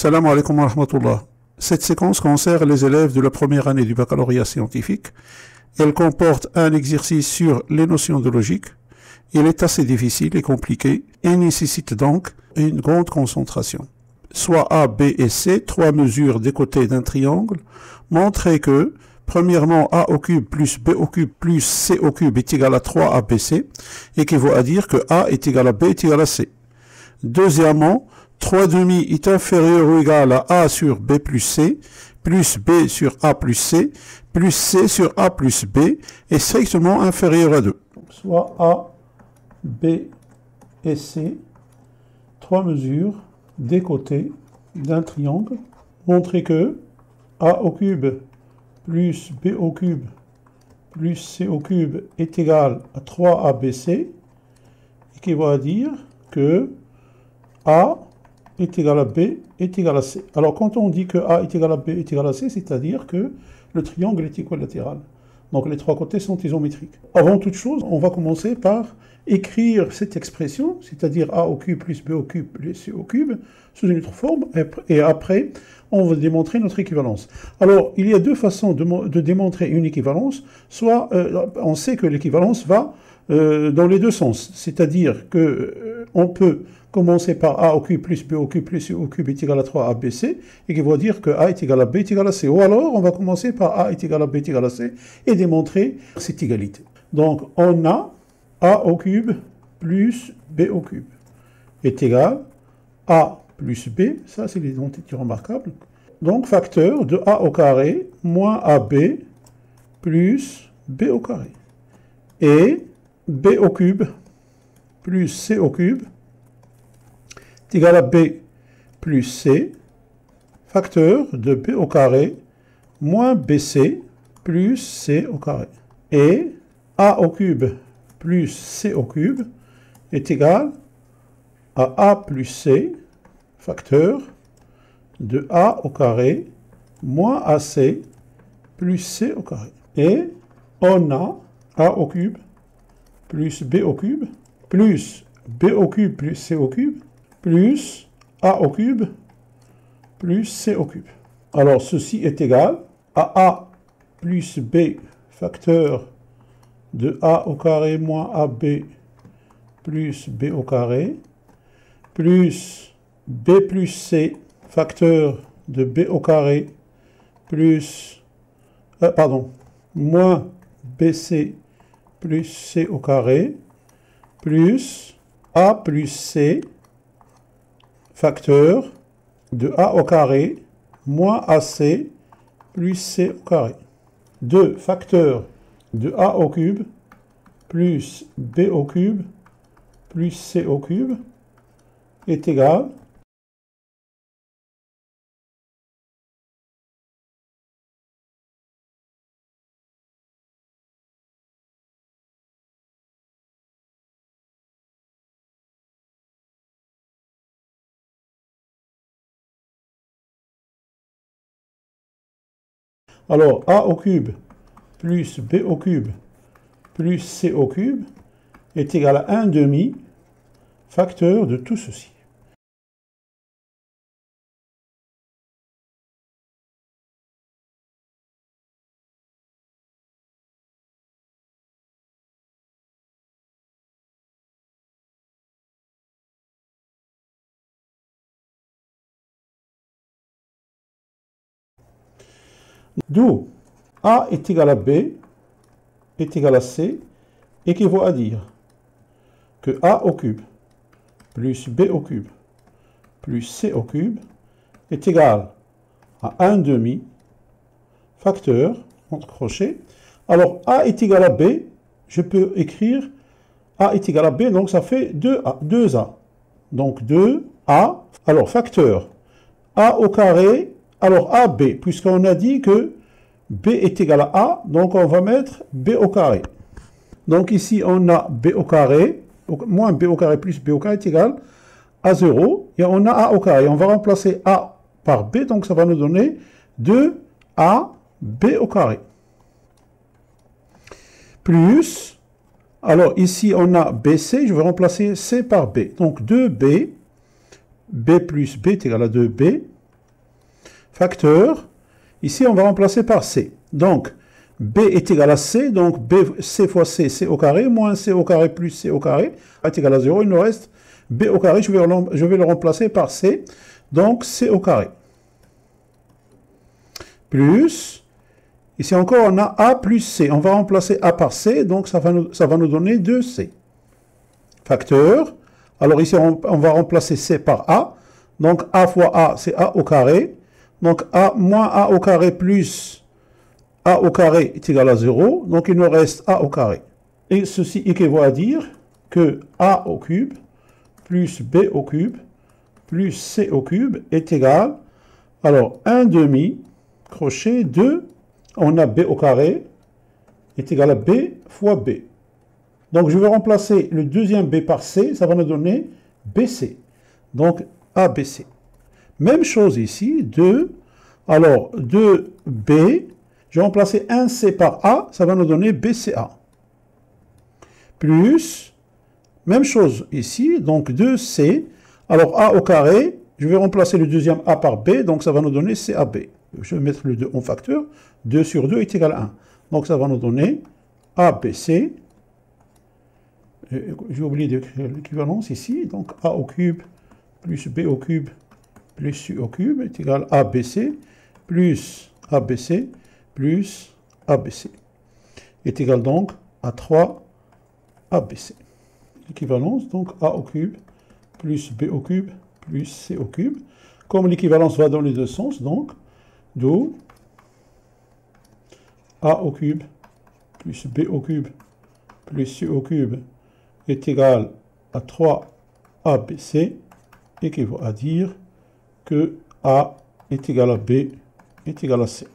Salam alaikum wa rahmatullah. Cette séquence concerne les élèves de la première année du baccalauréat scientifique. Elle comporte un exercice sur les notions de logique. Il est assez difficile et compliqué et nécessite donc une grande concentration. Soit A, B et C, trois mesures des côtés d'un triangle, montrent que, premièrement, A au cube plus B au cube plus C au cube est égal à 3ABC, équivaut à dire que A est égal à B est égal à C. Deuxièmement, 3 demi est inférieur ou égal à A sur B plus B sur A plus C sur A plus B est strictement inférieur à 2. Soit A, B et C, trois mesures des côtés d'un triangle, montrer que A au cube plus B au cube plus C au cube est égal à 3ABC, équivaut à dire que A est égal à B est égal à C. Alors quand on dit que A est égal à B est égal à C, c'est-à-dire que le triangle est équilatéral. Donc les trois côtés sont isométriques. Avant toute chose, on va commencer par écrire cette expression, c'est-à-dire A au cube plus B au cube plus C au cube, sous une autre forme, et après, on va démontrer notre équivalence. Alors, il y a deux façons de démontrer une équivalence. Soit, on sait que l'équivalence va dans les deux sens, c'est-à-dire que on peut commencer par A au cube plus B au cube plus C au cube est égal à 3ABC, et qui va dire que A est égal à B est égal à C. Ou alors, on va commencer par A est égal à B est égal à C, et démontrer cette égalité. Donc, on a A au cube plus B au cube est égal à A plus B, ça c'est l'identité remarquable. Donc, facteur de A au carré moins AB plus B au carré. Et B au cube plus C au cube est égal à B plus C, facteur de B au carré moins BC plus C au carré. Et A au cube plus C au cube est égal à A plus C, facteur de A au carré moins AC plus C au carré. Et on a A au cube plus B au cube plus B au cube plus C au cube plus A au cube plus C au cube. Alors ceci est égal à A plus B, facteur de A au carré moins AB plus B au carré, plus B plus C, facteur de B au carré, plus, moins BC plus C au carré, plus A plus C, facteur de A au carré, moins AC plus C au carré. 2 facteurs de A au cube plus B au cube plus C au cube est égal alors A au cube plus B au cube plus C au cube est égal à 1 demi facteur de tout ceci. D'où A est égal à B est égal à C équivaut à dire que A au cube plus B au cube plus C au cube est égal à 1 demi facteur entre crochets. Alors A est égal à B, je peux écrire A est égal à B, donc ça fait 2A. Donc 2A, alors facteur A au carré, alors AB, puisqu'on a dit que B est égal à A, donc on va mettre B au carré. Donc ici on a B au carré, moins B au carré plus B au carré est égal à 0, et on a A au carré. On va remplacer A par B, donc ça va nous donner 2AB au carré. Plus, alors ici on a BC, je vais remplacer C par B. Donc 2B, B plus B est égal à 2B, facteur. Ici, on va remplacer par C. Donc, B est égal à C, donc C fois C, C au carré, moins C au carré plus C au carré, est égal à 0. Il nous reste B au carré, je vais le remplacer par C, donc C au carré. Plus, ici encore, on a A plus C. On va remplacer A par C, donc ça va nous donner 2C. Facteur. Alors ici, on va remplacer C par A. Donc A fois A, c'est A au carré. Donc A moins A au carré plus A au carré est égal à 0. Donc il nous reste A au carré. Et ceci équivaut à dire que A au cube plus B au cube plus C au cube est égal, alors 1 demi, crochet 2, on a B au carré, est égal à B fois B. Donc je vais remplacer le deuxième B par C, ça va nous donner BC. Donc ABC. Même chose ici, 2, alors 2B, je vais remplacer 1C par A, ça va nous donner BCA. Plus, même chose ici, donc 2C, alors A au carré, je vais remplacer le deuxième A par B, donc ça va nous donner CAB. Je vais mettre le 2 en facteur, 2 sur 2 est égal à 1. Donc ça va nous donner ABC, j'ai oublié d'écrire l'équivalence ici, donc A au cube plus B au cube plus C au cube est égal à ABC plus ABC plus ABC est égal donc à 3 ABC. L'équivalence, donc A au cube plus B au cube plus C au cube. Comme l'équivalence va dans les deux sens, donc, d'où A au cube plus B au cube plus C au cube est égal à 3 ABC, équivaut à dire que A est égal à B est égal à C.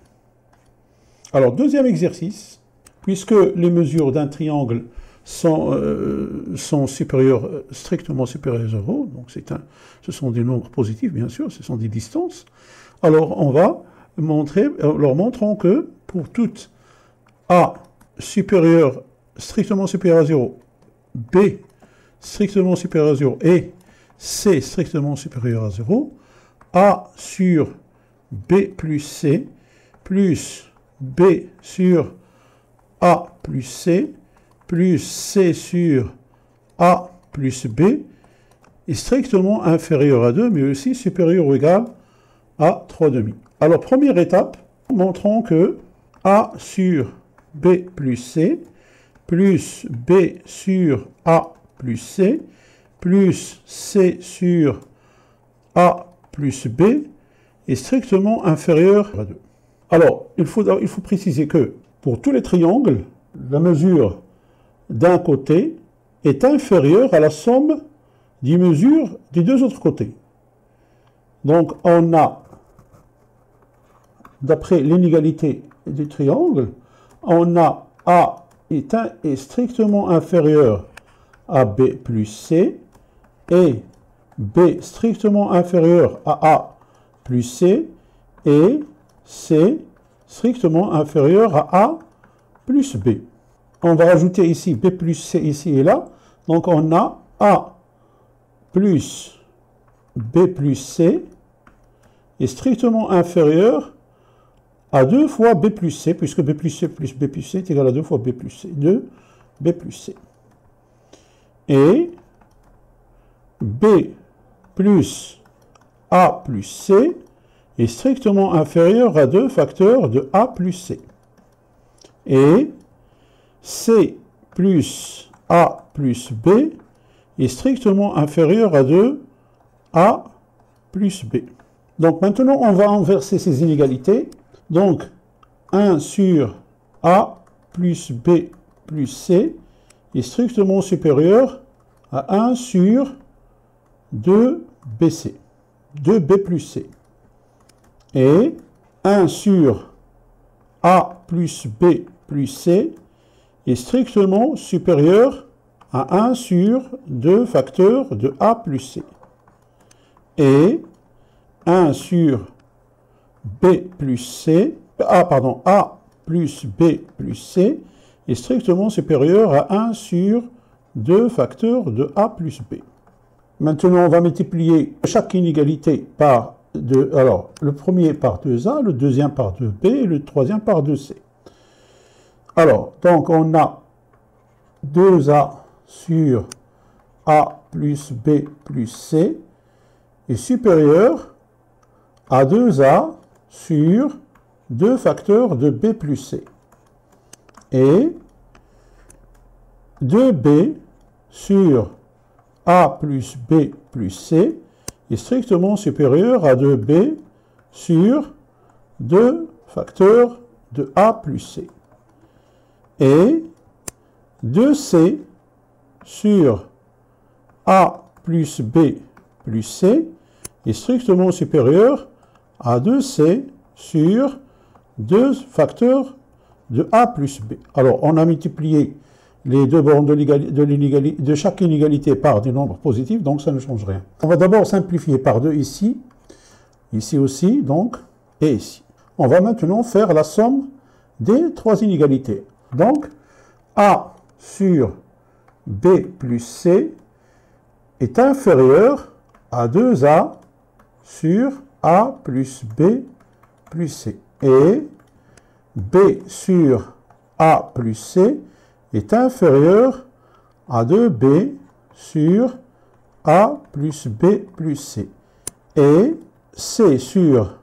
Alors, deuxième exercice, puisque les mesures d'un triangle sont supérieures, strictement supérieures à 0, donc ce sont des nombres positifs, bien sûr, ce sont des distances. Alors, on va leur montrons que pour toute A supérieure, strictement supérieure à 0, B strictement supérieur à 0 et C strictement supérieur à 0, A sur B plus C plus B sur A plus C plus C sur A plus B est strictement inférieur à 2, mais aussi supérieur ou égal à 3 demi. Alors, première étape, montrons que A sur B plus C plus B sur A plus C plus C sur A plus B est strictement inférieur à 2. Alors, il faut préciser que pour tous les triangles, la mesure d'un côté est inférieure à la somme des mesures des deux autres côtés. Donc, on a, d'après l'inégalité du triangle, on a A est strictement inférieur à B plus C et B strictement inférieur à A plus C et C strictement inférieur à A plus B. On va rajouter ici B plus C ici et là. Donc on a A plus B plus C est strictement inférieur à 2 fois B plus C, puisque B plus C plus B plus C est égal à 2 fois B plus C. 2 B plus C. Et B plus A plus C est strictement inférieur à 2 facteurs de A plus C. Et C plus A plus B est strictement inférieur à 2 A plus B. Donc maintenant, on va inverser ces inégalités. Donc, 1 sur A plus B plus C est strictement supérieur à 1 sur 2BC, 2B plus C. Et 1 sur A plus B plus C est strictement supérieur à 1 sur 2 facteurs de A plus C. Et 1 sur B plus C, A plus B plus C est strictement supérieur à 1 sur 2 facteurs de A plus B. Maintenant, on va multiplier chaque inégalité par alors, le premier par 2A, le deuxième par 2B et le troisième par 2C. Alors, donc on a 2A sur A plus B plus C est supérieur à 2A sur 2 facteurs de B plus C. Et 2B sur A plus B plus C est strictement supérieur à 2B sur 2 facteurs de A plus C. Et 2C sur A plus B plus C est strictement supérieur à 2C sur 2 facteurs de A plus B. Alors, on a multiplié les deux bornes de chaque inégalité par des nombres positifs, donc ça ne change rien. On va d'abord simplifier par 2 ici, ici aussi, donc, et ici. On va maintenant faire la somme des 3 inégalités. Donc, A sur B plus C est inférieur à 2A sur A plus B plus C. Et B sur A plus C est inférieur à 2B sur A plus B plus C. Et C sur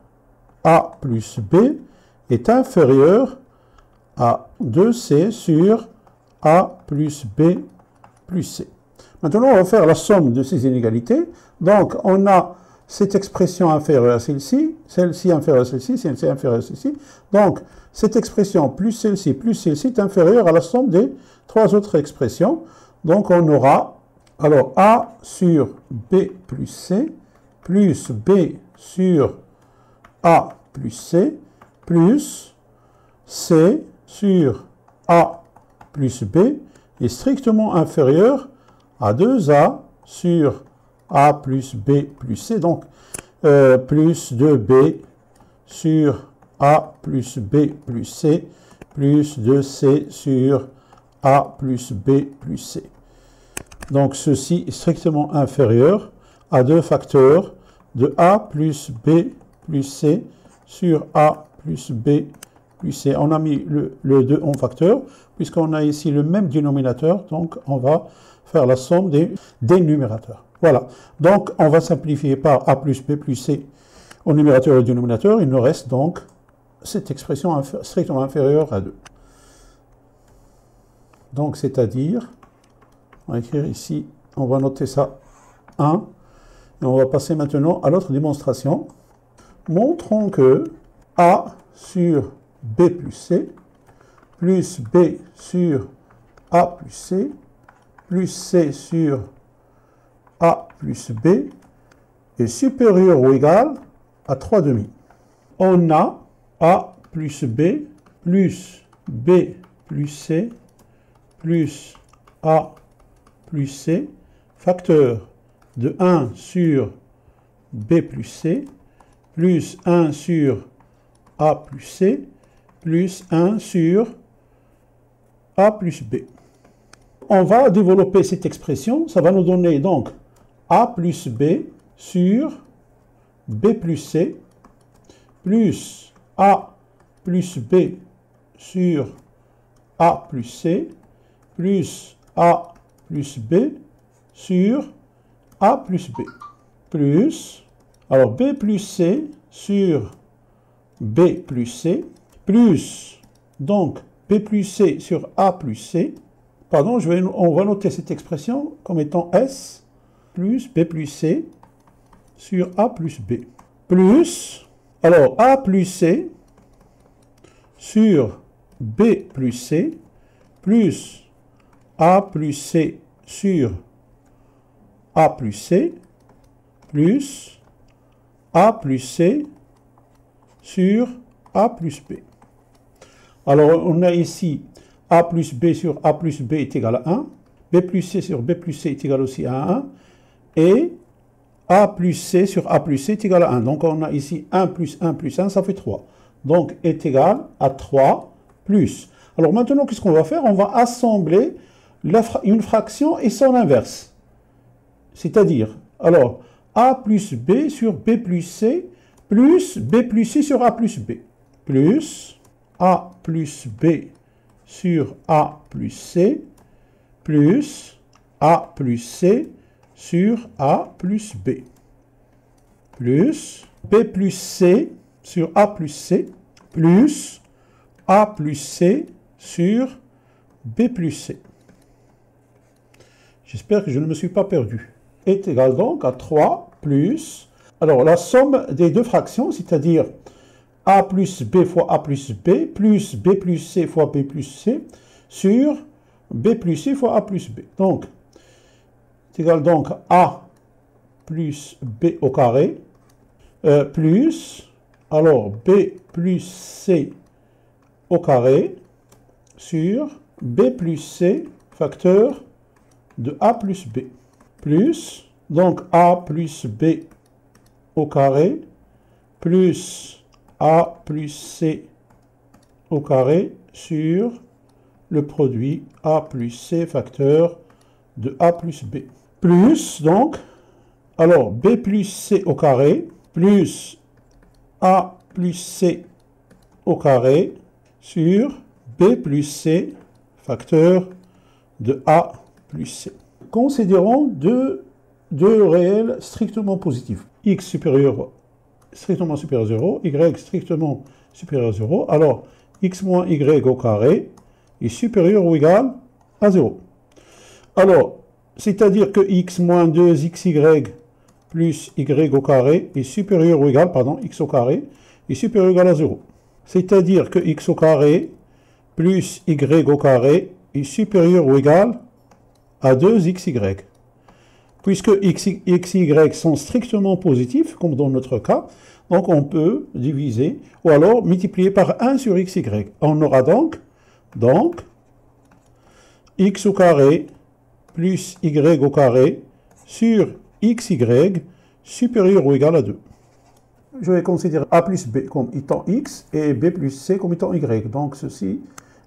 A plus B est inférieur à 2C sur A plus B plus C. Maintenant, on va faire la somme de ces inégalités. Donc, on a cette expression inférieure à celle-ci, celle-ci inférieure à celle-ci, celle-ci inférieure à celle-ci. Donc, cette expression plus celle-ci est inférieure à la somme des 3 autres expressions. Donc, on aura, alors, A sur B plus C, plus B sur A plus C, plus C sur A plus B est strictement inférieur à 2A sur A plus B plus C, donc plus 2B sur A plus B plus C, plus 2C sur A plus B plus C. Donc ceci est strictement inférieur à 2 facteurs de A plus B plus C sur A plus B plus C. On a mis le 2 en facteur, puisqu'on a ici le même dénominateur, donc on va faire la somme des numérateurs. Voilà, donc on va simplifier par A plus B plus C au numérateur et au dénominateur. Il nous reste donc cette expression strictement inférieure à 2. Donc c'est-à-dire, on va écrire ici, on va noter ça 1, et on va passer maintenant à l'autre démonstration. Montrons que A sur B plus C, plus B sur A plus C, plus C sur A plus B est supérieur ou égal à 3 demi. On a A plus B plus B plus C plus A plus C, facteur de 1 sur B plus C, plus 1 sur A plus C, plus 1 sur A plus B. On va développer cette expression, ça va nous donner donc A plus B sur B plus C, plus A plus B sur A plus C, plus A plus B sur A plus B, plus, alors B plus C sur B plus C, plus, donc B plus C sur A plus C, pardon, on va noter cette expression comme étant S plus B plus C sur A plus B, plus, alors A plus C sur B plus C, plus A plus C sur A plus C, plus A plus C sur A plus B. Alors, on a ici A plus B sur A plus B est égal à 1, B plus C sur B plus C est égal aussi à 1, et A plus C sur A plus C est égal à 1. Donc, on a ici 1 plus 1 plus 1, ça fait 3. Donc, est égal à 3 plus. Alors, maintenant, qu'est-ce qu'on va faire? On va assembler une fraction et son inverse. C'est-à-dire, alors, A plus B sur B plus C plus B plus C sur A plus B, plus A plus B sur A plus C, plus A plus C sur A plus B, plus B plus C sur A plus C, plus A plus C sur B plus C. J'espère que je ne me suis pas perdu. Est égal donc à 3 plus, alors la somme des deux fractions, c'est-à-dire A plus B fois A plus B plus C fois B plus C sur B plus C fois A plus B. Donc, c'est égal donc à A plus B au carré plus, alors B plus C au carré sur B plus C facteur de A plus B, plus, donc A plus B au carré, plus A plus C au carré sur le produit A plus C facteur de A plus B. Plus, donc, alors B plus C au carré, plus A plus C au carré sur B plus C facteur de A plus C. Considérons deux réels strictement positifs. X strictement supérieur à 0, Y strictement supérieur à 0. Alors, X moins Y au carré est supérieur ou égal à 0. Alors, c'est-à-dire que X moins 2XY plus Y au carré est supérieur ou égal, pardon, X au carré est supérieur ou égal à 0. C'est-à-dire que X au carré plus Y au carré est supérieur ou égal à 2XY. Puisque x et y sont strictement positifs, comme dans notre cas, donc on peut diviser, ou alors multiplier par 1 sur xy. On aura donc x au carré plus y au carré sur xy supérieur ou égal à 2. Je vais considérer a plus b comme étant x et b plus c comme étant y. Donc ceci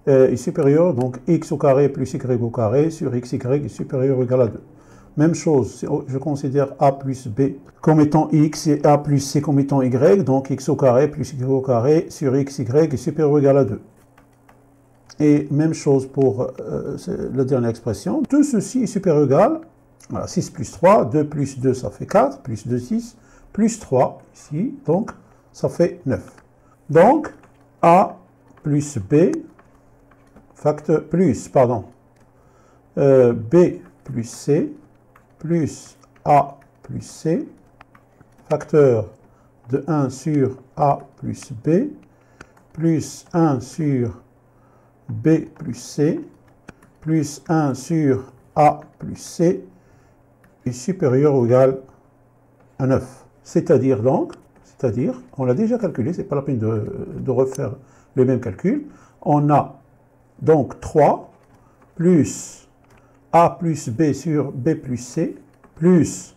est supérieur, donc x au carré plus y au carré sur xy est supérieur ou égal à 2. Même chose, je considère a plus b comme étant x et a plus c comme étant y, donc x au carré plus y au carré sur xy est supérieur ou égal à 2. Et même chose pour la dernière expression. Tout ceci est supérieur ou égal, voilà, 6 plus 3, 2 plus 2 ça fait 4, plus 2, 6, plus 3 ici, donc ça fait 9. Donc a plus b, facteur plus, pardon, b plus c, plus A plus C, facteur de 1 sur A plus B, plus 1 sur B plus C, plus 1 sur A plus C, est supérieur ou égal à 9. C'est-à-dire, on l'a déjà calculé, c'est pas la peine de refaire le même calcul, on a donc 3 plus A plus B sur B plus C, plus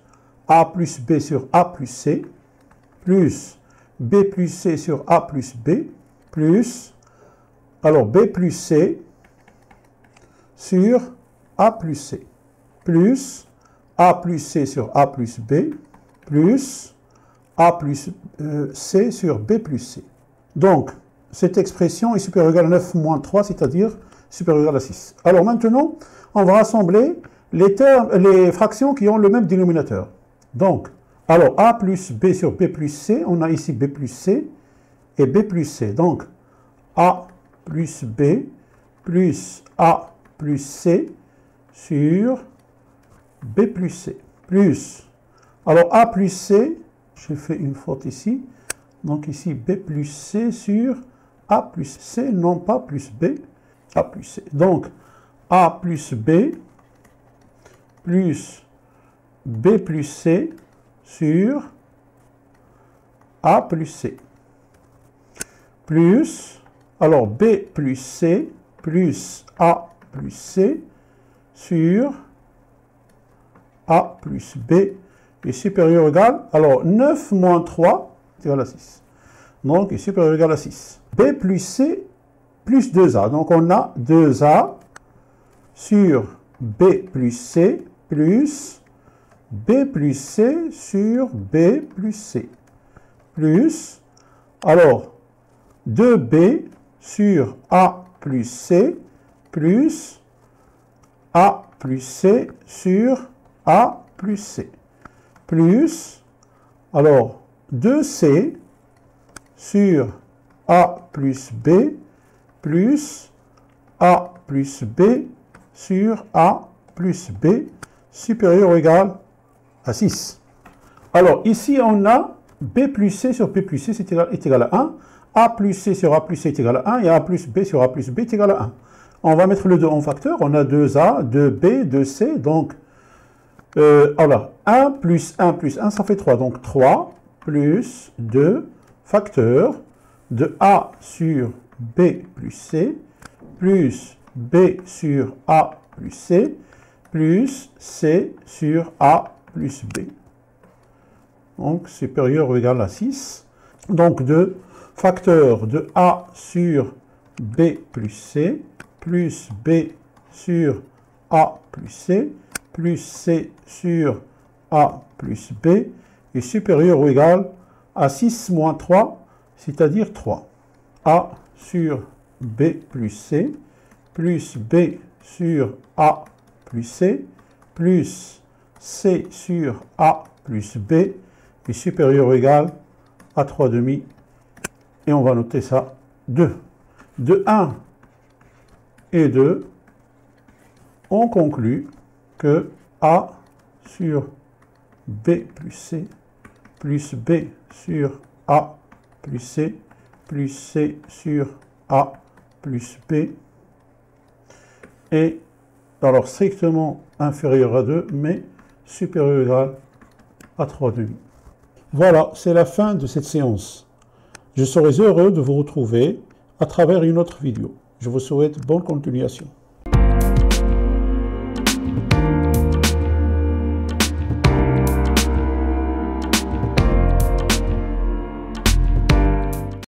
A plus B sur A plus C, plus B plus C sur A plus B, plus, alors B plus C sur A plus C, plus A plus C sur A plus B, plus A plus C sur B plus C. Donc, cette expression est supérieure ou égale à 9 moins 3, c'est-à-dire supérieure ou égale à 6. Alors maintenant, on va rassembler les fractions qui ont le même dénominateur. Donc, alors A plus B sur B plus C, on a ici B plus C et B plus C. Donc, A plus B plus A plus C sur B plus C. Plus, alors A plus C, j'ai fait une faute ici. Donc ici B plus C sur A plus C, non pas plus B, A plus C. Donc, A plus B plus B plus C sur A plus C. Plus, alors B plus C plus A plus C sur A plus B est supérieur ou égal, alors 9 moins 3 est égal à 6. Donc, est supérieur ou égal à 6. B plus C plus 2A. Donc, on a 2A sur B plus C plus B plus C sur B plus C. plus, alors, 2b sur a plus c, plus a plus c sur a plus c, plus, alors, 2c sur a plus b, plus a plus b sur a plus b, supérieur ou égal à 6. Alors, ici, on a b plus c sur b plus c est égal à 1. A plus c sur A plus c est égal à 1. Et A plus b sur A plus b est égal à 1. On va mettre le 2 en facteur. On a 2a, 2b, 2c. Donc, alors, 1 plus 1 plus 1, ça fait 3. Donc, 3 plus 2 facteur de A sur b plus c, plus b sur A plus c, plus c sur A plus b. Donc, supérieur ou égal à 6. Donc, 2 facteur de A sur B plus C, plus B sur A plus C, plus C sur A plus B, est supérieur ou égal à 6 moins 3, c'est-à-dire 3. A sur B plus C, plus B sur A plus C, plus C sur A plus B, est supérieur ou égal à 3 demi. Et on va noter ça 2. De 1 et 2, on conclut que A sur B plus C, plus B sur A plus C, plus C sur A plus B, est alors strictement inférieur à 2, mais supérieur ou égal à 3 demi. Voilà, c'est la fin de cette séance. Je serai heureux de vous retrouver à travers une autre vidéo. Je vous souhaite bonne continuation.